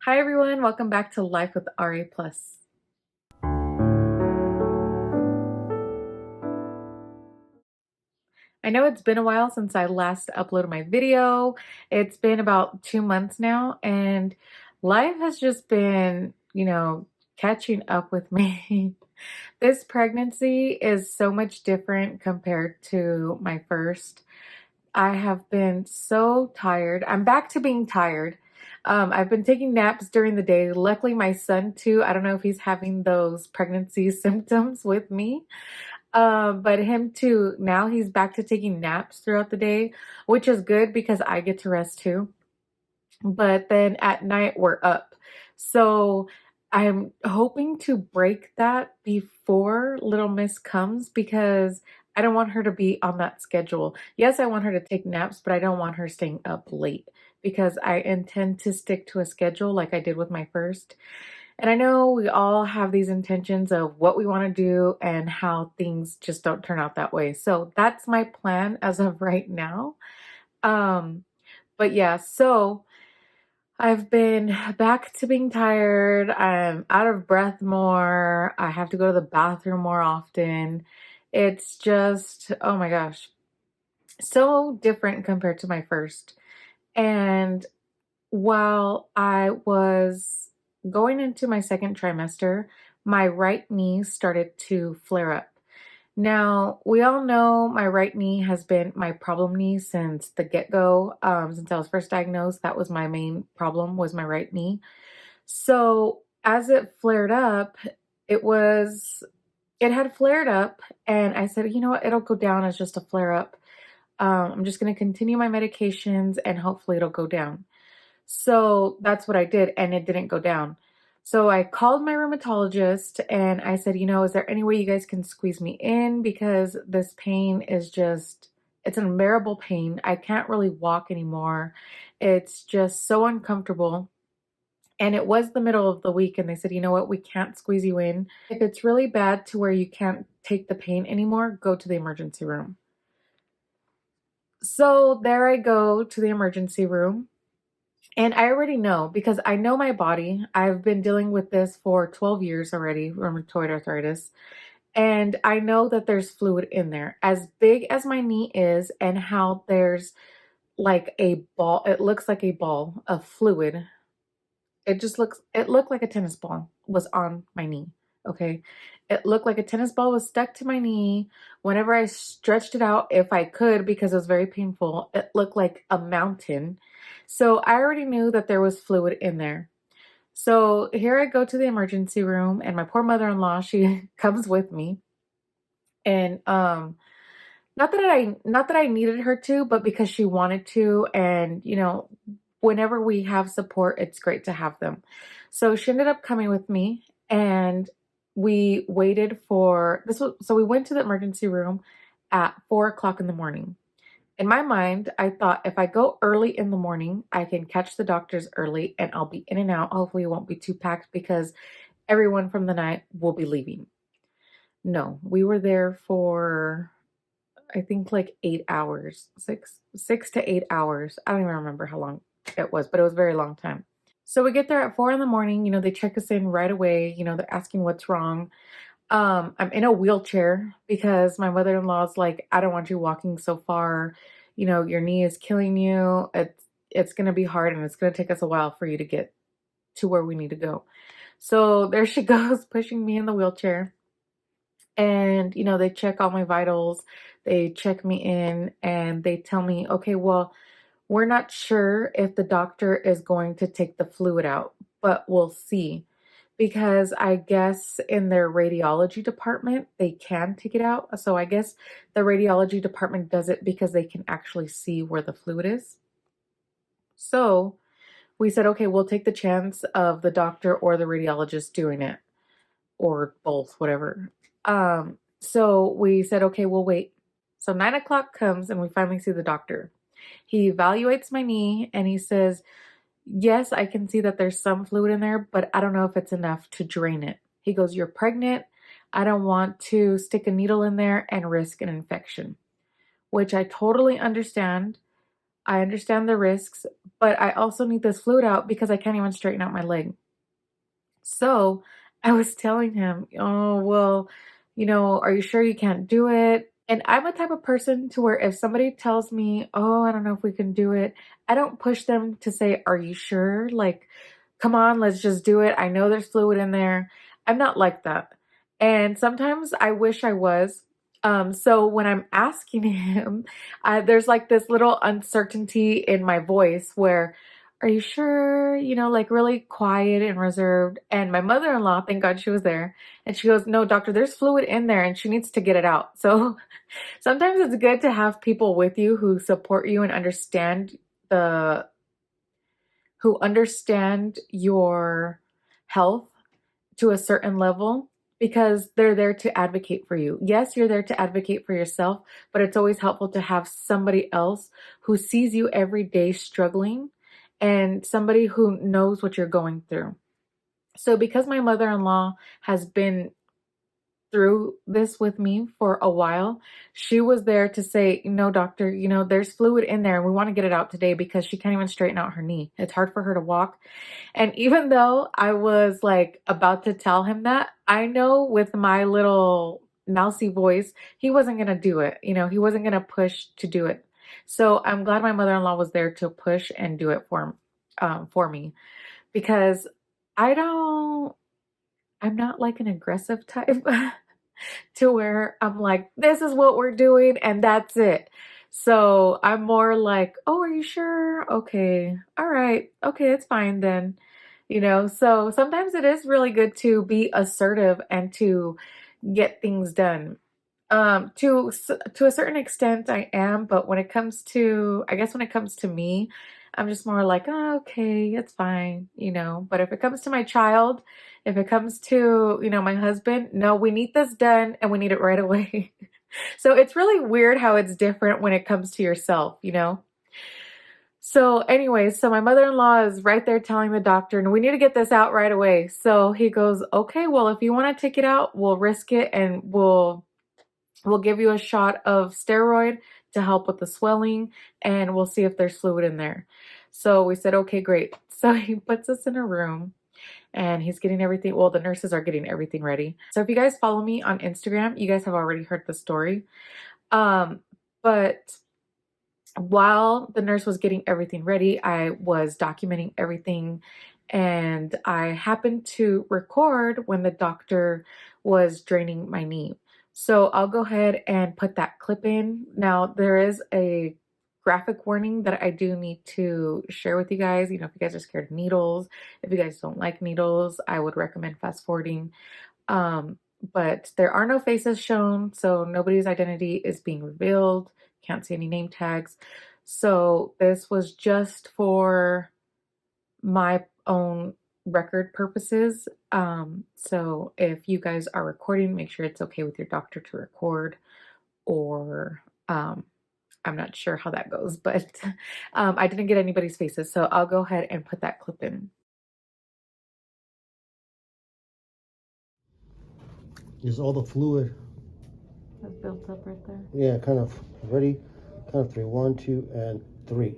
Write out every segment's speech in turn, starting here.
Hi everyone, welcome back to Life with RA Plus. I know it's been a while since I last uploaded my video. It's been about 2 months now, and life has just been, catching up with me. This pregnancy is so much different compared to my first. I have been so tired. I'm back to being tired. I've been taking naps during the day. Luckily, my son too. I don't know if he's having those pregnancy symptoms with me. But him too. Now he's back to taking naps throughout the day, which is good because I get to rest too. But then at night we're up. So I'm hoping to break that before little miss comes because I don't want her to be on that schedule. Yes, I want her to take naps, but I don't want her staying up late because I intend to stick to a schedule like I did with my first. And I know we all have these intentions of what we want to do and how things just don't turn out that way. So that's my plan as of right now. Um, but yeah, so I've been back to being tired. I'm out of breath more. I have to go to the bathroom more often. It's just, oh my gosh, so different compared to my first. And while I was going into my second trimester, my right knee started to flare up. Now, we all know my right knee has been my problem knee since the get-go. Since I was first diagnosed, that was my main problem, was my right knee. So as it flared up, it had flared up, and I said, you know what, it'll go down as just a flare up. I'm just going to continue my medications and hopefully it'll go down. So that's what I did, and it didn't go down. So I called my rheumatologist and I said, is there any way you guys can squeeze me in? Because this pain is it's an unbearable pain. I can't really walk anymore. It's just so uncomfortable. And it was the middle of the week, and they said, you know what, we can't squeeze you in. If it's really bad to where you can't take the pain anymore, go to the emergency room. So there I go to the emergency room. And I already know because I know my body. I've been dealing with this for 12 years already, rheumatoid arthritis. And I know that there's fluid in there. As big as my knee is, and how there's like a ball, it looks like a ball of fluid. It looked like a tennis ball was on my knee. Okay. It looked like a tennis ball was stuck to my knee. Whenever I stretched it out, if I could, because it was very painful, it looked like a mountain. So I already knew that there was fluid in there. So here I go to the emergency room, and my poor mother-in-law, she comes with me. And not that I needed her to, but because she wanted to. And whenever we have support, it's great to have them. So she ended up coming with me, and we waited for this was so we went to the emergency room at 4 o'clock in the morning. In my mind, I thought if I go early in the morning, I can catch the doctors early and I'll be in and out. Hopefully it won't be too packed because everyone from the night will be leaving. No, we were there for, I think, like 8 hours, six to 8 hours. I don't even remember how long it was, but it was a very long time. So we get there at 4 in the morning. They check us in right away. They're asking what's wrong. I'm in a wheelchair because my mother-in-law's like, I don't want you walking so far. Your knee is killing you. It's gonna be hard, and it's gonna take us a while for you to get to where we need to go. So there she goes, pushing me in the wheelchair. And, they check all my vitals, they check me in, and they tell me, okay, well, we're not sure if the doctor is going to take the fluid out, but we'll see. Because I guess in their radiology department, they can take it out. So I guess the radiology department does it because they can actually see where the fluid is. So we said, okay, we'll take the chance of the doctor or the radiologist doing it, or both, whatever. So we said, okay, we'll wait. So 9 o'clock comes and we finally see the doctor. He evaluates my knee and he says, yes, I can see that there's some fluid in there, but I don't know if it's enough to drain it. He goes, you're pregnant. I don't want to stick a needle in there and risk an infection, which I totally understand. I understand the risks, but I also need this fluid out because I can't even straighten out my leg. So I was telling him, oh, well, are you sure you can't do it? And I'm a type of person to where if somebody tells me, oh, I don't know if we can do it, I don't push them to say, are you sure? Like, come on, let's just do it. I know there's fluid in there. I'm not like that. And sometimes I wish I was. So when I'm asking him, there's like this little uncertainty in my voice where, are you sure? Like really quiet and reserved. And my mother-in-law, thank God she was there. And she goes, no, doctor, there's fluid in there and she needs to get it out. So sometimes it's good to have people with you who support you and who understand your health to a certain level because they're there to advocate for you. Yes, you're there to advocate for yourself, but it's always helpful to have somebody else who sees you every day struggling and somebody who knows what you're going through. So because my mother-in-law has been through this with me for a while, she was there to say, no, doctor, there's fluid in there and we want to get it out today because she can't even straighten out her knee. It's hard for her to walk. And even though I was like about to tell him that, I know with my little mousy voice, he wasn't going to do it. He wasn't going to push to do it. So I'm glad my mother-in-law was there to push and do it for me because I'm not like an aggressive type to where I'm like, this is what we're doing and that's it. So I'm more like, oh, are you sure? Okay. All right. Okay, it's fine then. So sometimes it is really good to be assertive and to get things done. To a certain extent I am, but I guess when it comes to me, I'm just more like, oh, okay, it's fine. But if it comes to my child, if it comes to, my husband, no, we need this done and we need it right away. So it's really weird how it's different when it comes to yourself. So anyways, so my mother-in-law is right there telling the doctor, and we need to get this out right away. So he goes, okay, well, if you want to take it out, we'll risk it and we'll give you a shot of steroid to help with the swelling and we'll see if there's fluid in there. So we said, okay, great. So he puts us in a room and he's getting everything. Well, the nurses are getting everything ready. So if you guys follow me on Instagram, you guys have already heard the story. But while the nurse was getting everything ready, I was documenting everything and I happened to record when the doctor was draining my knee. So I'll go ahead and put that clip in. Now, there is a graphic warning that I do need to share with you guys. If you guys are scared of needles, if you guys don't like needles, I would recommend fast forwarding. But there are no faces shown, so nobody's identity is being revealed. Can't see any name tags. So this was just for my own record purposes. So if you guys are recording, make sure it's okay with your doctor to record, or I'm not sure how that goes, but I didn't get anybody's faces, so I'll go ahead and put that clip in. Is all the fluid That's built up right there. Yeah, kind of ready. Count of three. 1, 2, and 3.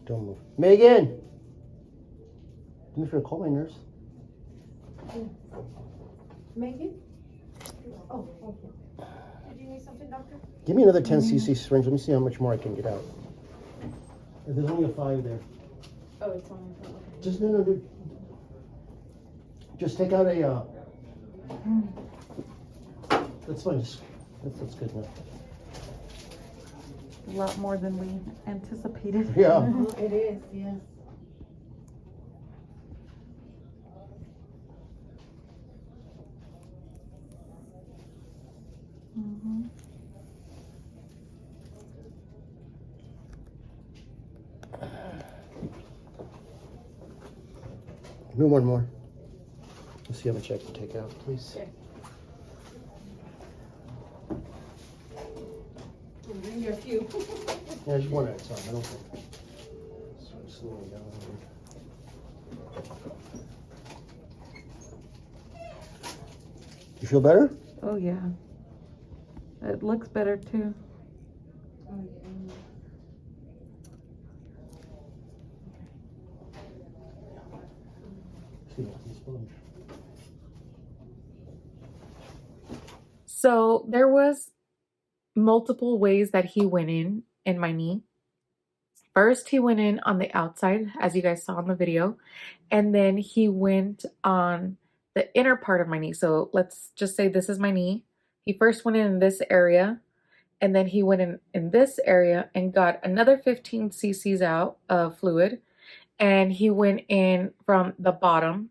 Don't move. Megan! Do me a favor, call my nurse. Megan? Oh, okay. Did you need something, doctor? Give me another 10 cc syringe. Let me see how much more I can get out. There's only a 5 there. Oh, it's on. Okay. Just no. Just take out a. That's fine. That's good enough. A lot more than we anticipated. Yeah. It is, yes. Mm-hmm. Give me one more. Let's see how much I can take out, please. Okay. Bring you a few. Yeah, just one at a time. I don't think. Sort of slowing down a little. You feel better? Oh yeah. It looks better too. Oh, yeah. See, that's the sponge. So there was multiple ways that he went in my knee. First, he went in on the outside, as you guys saw in the video, and then he went on the inner part of my knee. So let's just say this is my knee. He first went in this area, and then he went in this area and got another 15 cc's out of fluid, and he went in from the bottom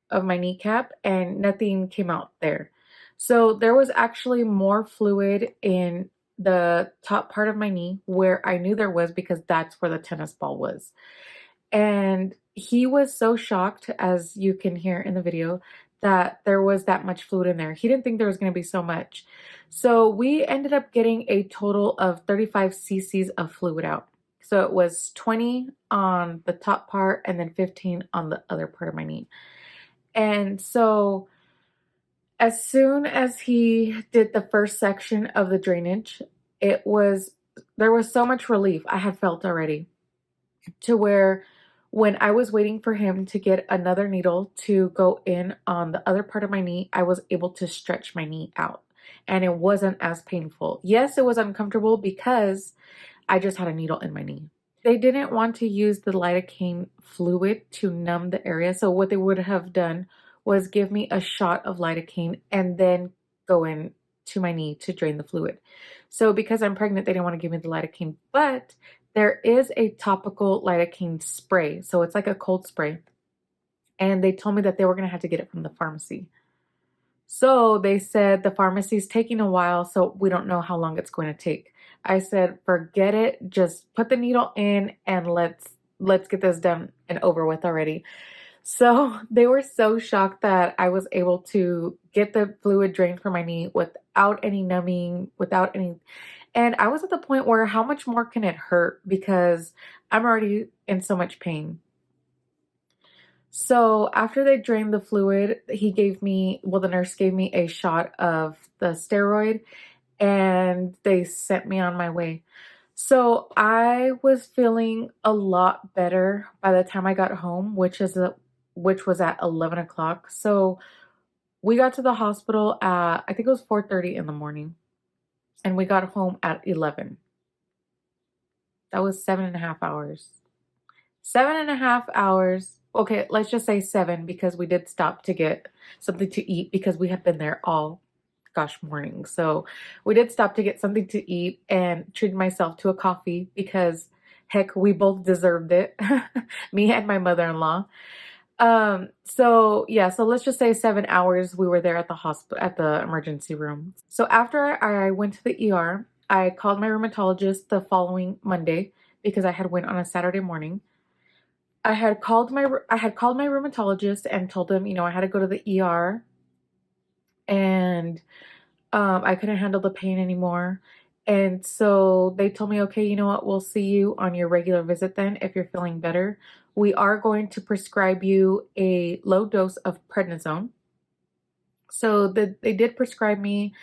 of my kneecap, and nothing came out there. So there was actually more fluid in the top part of my knee where I knew there was, because that's where the tennis ball was. And he was so shocked, as you can hear in the video, that there was that much fluid in there. He didn't think there was going to be so much. So we ended up getting a total of 35 cc's of fluid out. So it was 20 on the top part and then 15 on the other part of my knee. And so as soon as he did the first section of the drainage, there was so much relief I had felt already, to where when I was waiting for him to get another needle to go in on the other part of my knee, I was able to stretch my knee out, and it wasn't as painful. Yes, it was uncomfortable because I just had a needle in my knee. They didn't want to use the lidocaine fluid to numb the area. So what they would have done was give me a shot of lidocaine and then go in to my knee to drain the fluid. So because I'm pregnant, they didn't want to give me the lidocaine, but there is a topical lidocaine spray. So it's like a cold spray. And they told me that they were going to have to get it from the pharmacy. So they said the pharmacy's taking a while, so we don't know how long it's going to take. I said, forget it. Just put the needle in and let's get this done and over with already. So they were so shocked that I was able to get the fluid drained from my knee without any numbing, without any. And I was at the point where how much more can it hurt, because I'm already in so much pain. So after they drained the fluid, the nurse gave me a shot of the steroid, and they sent me on my way. So I was feeling a lot better by the time I got home, which was at 11 o'clock. So we got to the hospital at, I think it was 4:30 in the morning, and we got home at 11. That was 7.5 hours. 7.5 hours. Okay, let's just say 7, because we did stop to get something to eat because we have been there all morning. So we did stop to get something to eat and treated myself to a coffee because heck, we both deserved it. Me and my mother-in-law. So yeah, so let's just say 7 hours we were there at the hospital, at the emergency room. So after I went to the ER, I called my rheumatologist the following Monday because I had went on a Saturday morning. I had called my rheumatologist and told them, I had to go to the ER, and I couldn't handle the pain anymore. And so they told me, okay, you know what? We'll see you on your regular visit then if you're feeling better. We are going to prescribe you a low dose of prednisone. So they did prescribe me,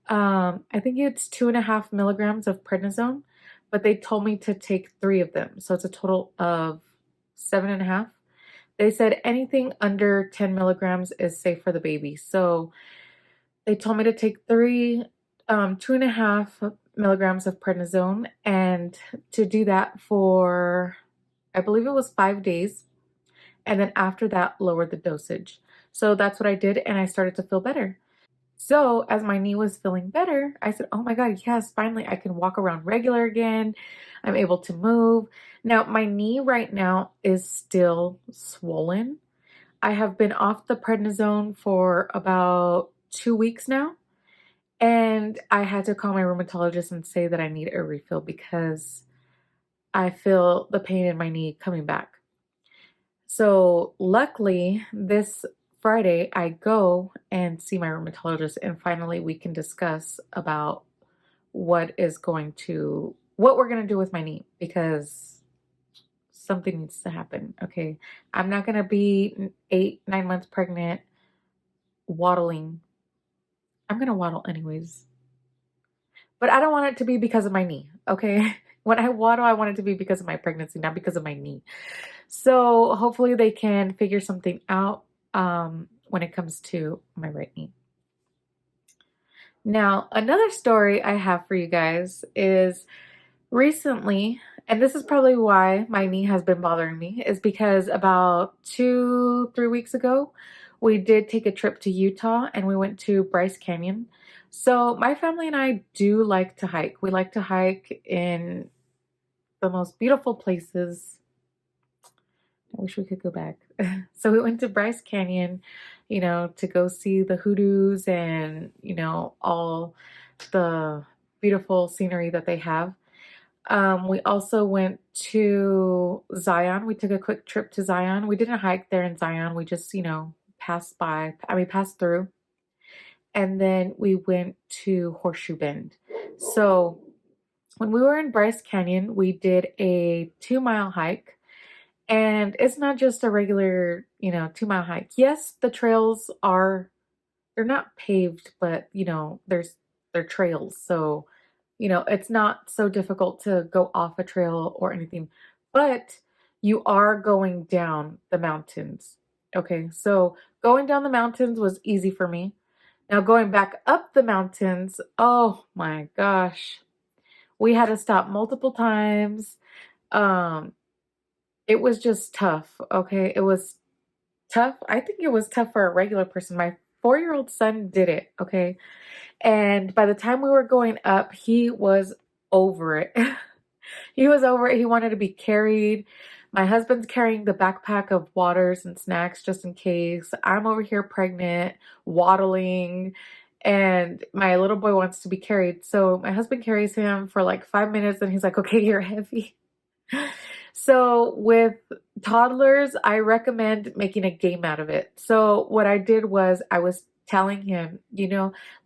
I think it's 2.5 milligrams of prednisone, but they told me to take 3 of them. So it's a total of 7.5. They said anything under 10 milligrams is safe for the baby. So they told me to take 2.5 milligrams of prednisone, and to do that for, I believe it was 5 days. And then after that, lower the dosage. So that's what I did, and I started to feel better. So as my knee was feeling better, I said, oh my God, yes, finally I can walk around regular again. I'm able to move. Now, my knee right now is still swollen. I have been off the prednisone for about 2 weeks now, and I had to call my rheumatologist and say that I need a refill because I feel the pain in my knee coming back. So luckily, this Friday, I go and see my rheumatologist, and finally we can discuss about what we're going to do with my knee, because something needs to happen. Okay. I'm not going to be 8, 9 months pregnant, waddling I'm going to waddle anyways. But I don't want it to be because of my knee, okay? When I waddle, I want it to be because of my pregnancy, not because of my knee. So hopefully they can figure something out when it comes to my right knee. Now, another story I have for you guys is recently, and this is probably why my knee has been bothering me, is because about 2-3 weeks ago, we did take a trip to Utah and we went to Bryce Canyon. So my family and I do like to hike. We like to hike in the most beautiful places. I wish we could go back. So we went to Bryce Canyon, to go see the hoodoos and, all the beautiful scenery that they have. We also went to Zion. We took a quick trip to Zion. We didn't hike there in Zion. We just, passed through. And then we went to Horseshoe Bend. So when we were in Bryce Canyon, we did a 2-mile hike. And it's not just a regular, 2-mile hike. Yes, the trails they're not paved, but, they're trails. So, it's not so difficult to go off a trail or anything, but you are going down the mountains. Okay, so going down the mountains was easy for me. Now going back up the mountains, oh my gosh, we had to stop multiple times. Um, it was just tough. Okay, it was tough. I think it was tough for a regular person. My 4-year-old son did it. Okay, and by the time we were going up, he was over it. He was over it. He wanted to be carried. My husband's carrying the backpack of waters and snacks just in case. I'm over here pregnant, waddling, and my little boy wants to be carried. So my husband carries him for like 5 minutes and he's like, okay, you're heavy. So with toddlers, I recommend making a game out of it. So what I did was I was telling him,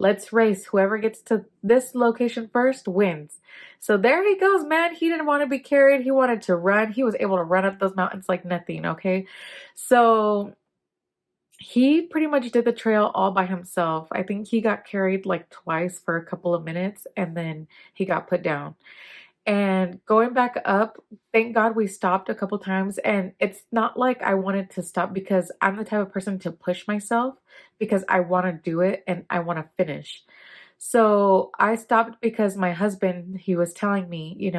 let's race. Whoever gets to this location first wins. So there he goes, man. He didn't want to be carried. He wanted to run. He was able to run up those mountains like nothing, okay? So he pretty much did the trail all by himself. I think he got carried like twice for a couple of minutes and then he got put down. And going back up, thank God we stopped a couple times. And it's not like I wanted to stop because I'm the type of person to push myself because I want to do it and I want to finish. So I stopped because my husband, he was telling me,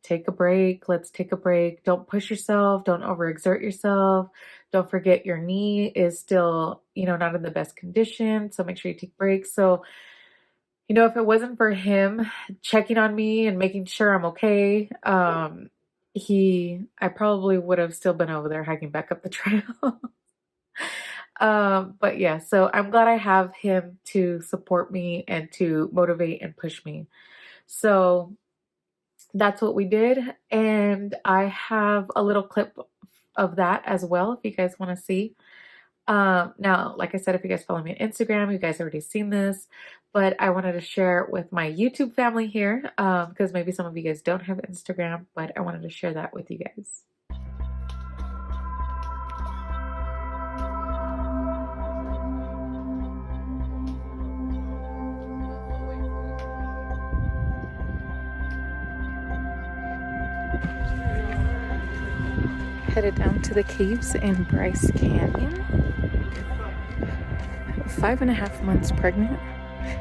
take a break. Let's take a break. Don't push yourself. Don't overexert yourself. Don't forget your knee is still, not in the best condition. So make sure you take breaks. So if it wasn't for him checking on me and making sure I'm okay, I probably would have still been over there hiking back up the trail. But yeah, so I'm glad I have him to support me and to motivate and push me. So that's what we did. And I have a little clip of that as well, if you guys want to see. Now, like I said, if you guys follow me on Instagram, you guys already seen this, but I wanted to share it with my YouTube family here, because maybe some of you guys don't have Instagram, but I wanted to share that with you guys. Headed down to the caves in Bryce Canyon. 5.5 months pregnant,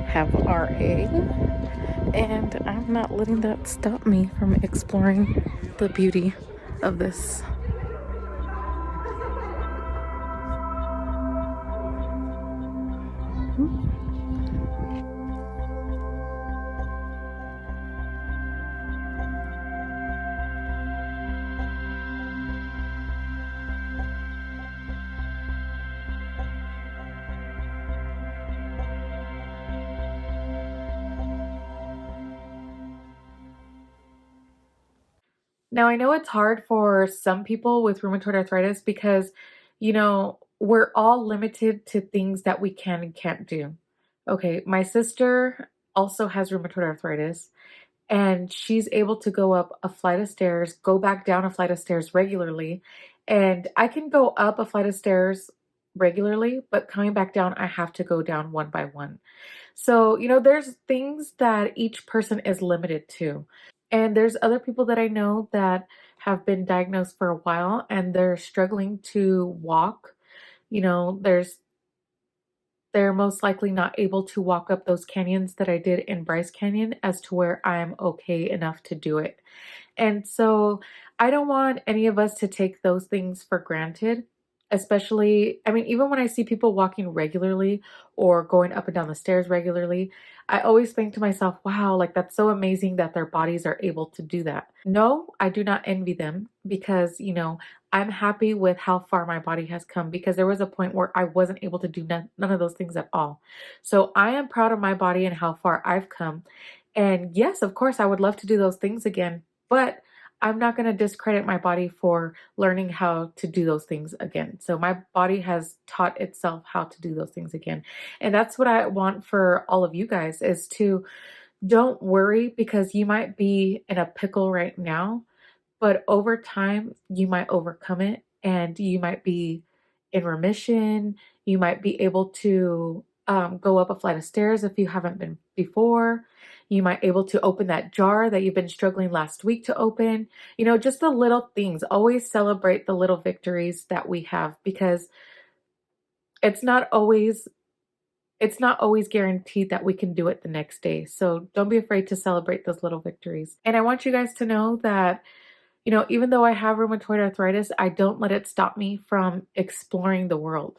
have RA, and I'm not letting that stop me from exploring the beauty of this. Now, I know it's hard for some people with rheumatoid arthritis because, we're all limited to things that we can and can't do. Okay, my sister also has rheumatoid arthritis, and she's able to go up a flight of stairs, go back down a flight of stairs regularly. And I can go up a flight of stairs regularly, but coming back down, I have to go down one by one. So, there's things that each person is limited to. And there's other people that I know that have been diagnosed for a while and they're struggling to walk. They're most likely not able to walk up those canyons that I did in Bryce Canyon as to where I'm okay enough to do it. And so I don't want any of us to take those things for granted, especially, I mean, even when I see people walking regularly or going up and down the stairs regularly, I always think to myself, wow, like that's so amazing that their bodies are able to do that. No, I do not envy them because, I'm happy with how far my body has come because there was a point where I wasn't able to do none of those things at all. So I am proud of my body and how far I've come. And yes, of course, I would love to do those things again, but I'm not going to discredit my body for learning how to do those things again. So my body has taught itself how to do those things again. And that's what I want for all of you guys is to don't worry because you might be in a pickle right now, but over time, you might overcome it and you might be in remission. You might be able to go up a flight of stairs if you haven't been before. You might be able to open that jar that you've been struggling last week to open. Just the little things. Always celebrate the little victories that we have because it's not always guaranteed that we can do it the next day. So don't be afraid to celebrate those little victories. And I want you guys to know that even though I have rheumatoid arthritis, I don't let it stop me from exploring the world.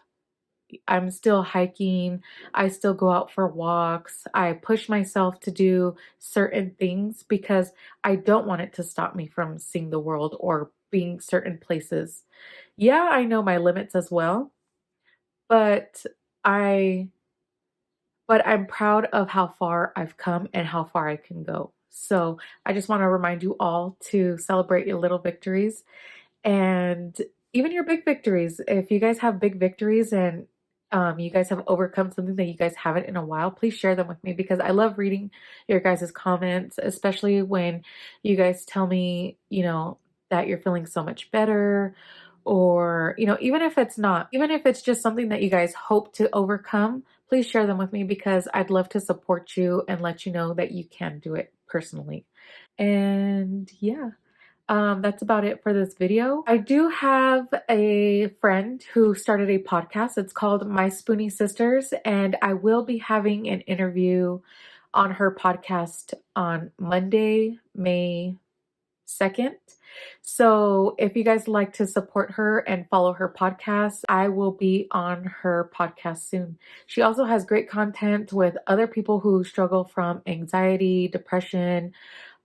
I'm still hiking. I still go out for walks. I push myself to do certain things because I don't want it to stop me from seeing the world or being certain places. Yeah, I know my limits as well, but I but I'm proud of how far I've come and how far I can go. So I just want to remind you all to celebrate your little victories and even your big victories. If you guys have big victories and you guys have overcome something that you guys haven't in a while, please share them with me because I love reading your guys' comments, especially when you guys tell me, that you're feeling so much better. Or, even if it's just something that you guys hope to overcome, please share them with me because I'd love to support you and let you know that you can do it personally. And yeah. That's about it for this video. I do have a friend who started a podcast. It's called My Spoonie Sisters, and I will be having an interview on her podcast on Monday, May 2nd. So if you guys like to support her and follow her podcast, I will be on her podcast soon. She also has great content with other people who struggle from anxiety, depression,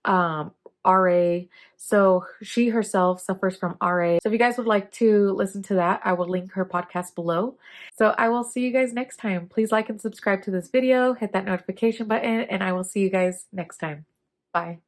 um, RA. So she herself suffers from RA. So if you guys would like to listen to that, I will link her podcast below. So I will see you guys next time. Please like and subscribe to this video, hit that notification button, and I will see you guys next time. Bye.